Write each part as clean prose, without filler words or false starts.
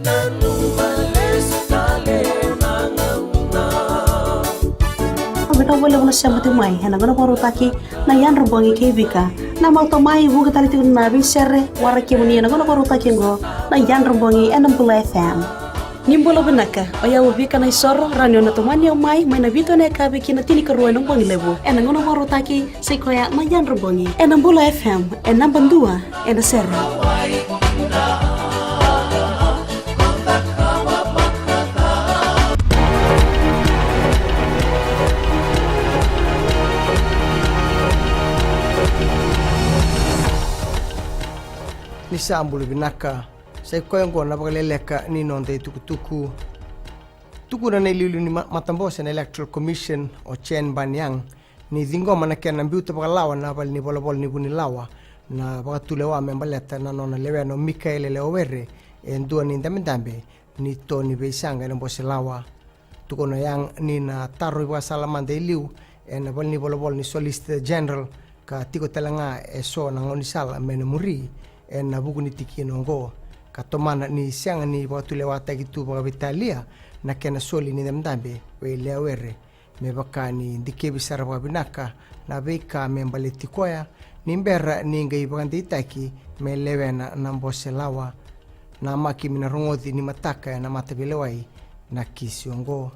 Beta boleh boleh siapa tu mai, hena guna baru taki na yan robongi kebika, na mau to mai buka tali tu na bisere, waraki muni na guna baru taki go, na yan robongi enam pula FM. Nimbolo benaka, oya ubika na isoro, ranyo na tumani o mai na vito na kabe kina tini keruan ng bongi lebu, ena guna baru taki sekoya na yan robongi, enam pula FM, enam bandua, ena sere. Nisa ambulu binaka sai koyongo na bagaleleka ni nonde tukutuku tuku na nililu ni matambos na electoral commission o chen banyang ni dingo manake na mbiuta bagalawa na bal ni bolabol ni bunilawa na bagatulewa membaleta na nona leweno Mikael Leowere endua ni ndambe ni Tony Beisanga na boselawa tuko na yang ni na taro wa salamande liu en bal ni bolabol ni solicitor general ka tiko telanga eso na ngonisala menumuri en buku ni tiki nongo katomana ni siang ni waktu lewat gitu baga Italia na kena soli ni ndambe we Leowere me baka ni dike bisara baga binaka na beka membaleti koya ni mbera ni ngai bagandi itaki me lewena na mboselawa na maki mina rongothi ni mataka na matabelewai na kisiongo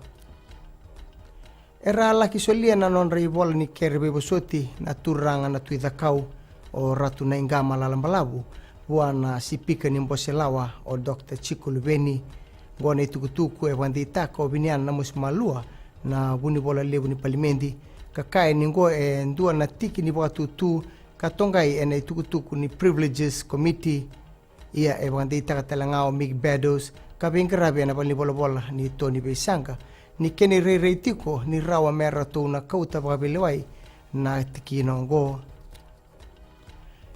era la kisolia na non ribola ni kerbe bosoti na turanga na tuidakau o ratu na ingama lalambalabu buana sipika ni mboselawa o Dr. Chico Lubeni gona itukutuku e bandita ko binian na musmalua na buni bola lebu ni palimendi kakai ni ngo e ndua na tiki ni watu tu katongai e na itukutuku ni privileges committee ia e bandita katalangao Mig Bedos kabingrabe na bali bola ni Tony Beisanga ni keni reitiko ni rawa mera to na kauta babelewai na tiki nongo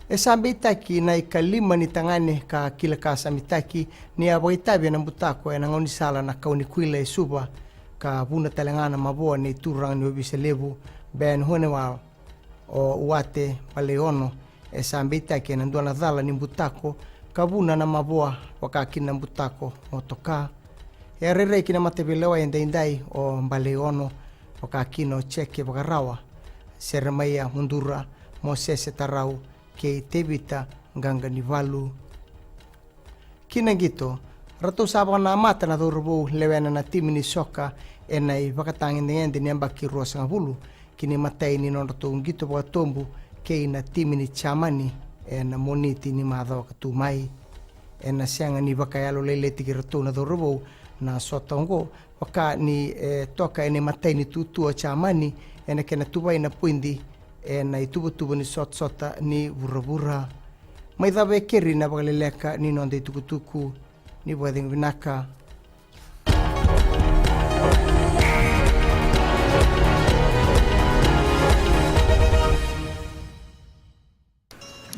Esambeitaki na ikalima ni tangane ka kila kasa mitaki ni abaitabi na mbutako e nangoni sala na kauni kuila suba ka buna talangana maboa ni turang ni obiselebu ben honewal o uate paleono esambeitaki na ndua na dhala ni mbutako ka buna na maboa wakakina mbutako motoka e rere kina matebelewa indai o mbaleono wakakino cheke wakarawa seremaya hundura Moses tarau ke tebita nganga ni valu kina gito rato sabang na mata na dorbo lewena na timi ni soka enai bakatangin ngende ni ambaki rosa ngabulu kini matai ni non rato ngito ba tombu ke na timi ni chamani na moniti ni madho katumai na sianga ni bakayalo lele tikirato na dorbo na sotongo waka ni toka ene matai ni tutu chamani ena kena tubai na puindi na itubu ni sota ni burabura mai dabe keri na bagaleleka ni nonde tukutuku ni bwading binaka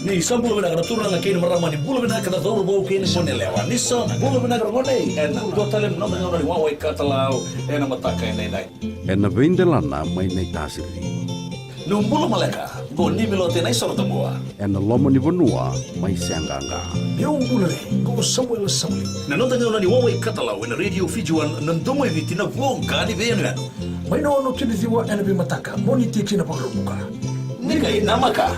Ni sambul benaga turun na kini marama ni bulu benaga na dolu bau kini mone lewa ni bulu benaga ngone en go talem no ngone wawe katalau en mataka en dai en vendelana mai nei tasiri no bulu maleka go ni milote nai sorta boa en lomo ni bonua mai sanganga eu bulu go Samuel na no ngone wawe katalau en radio fijuan na domo vitina vonga ni venu mai no tini ziwa en bi mataka moni tiki na pagruka ni kai namaka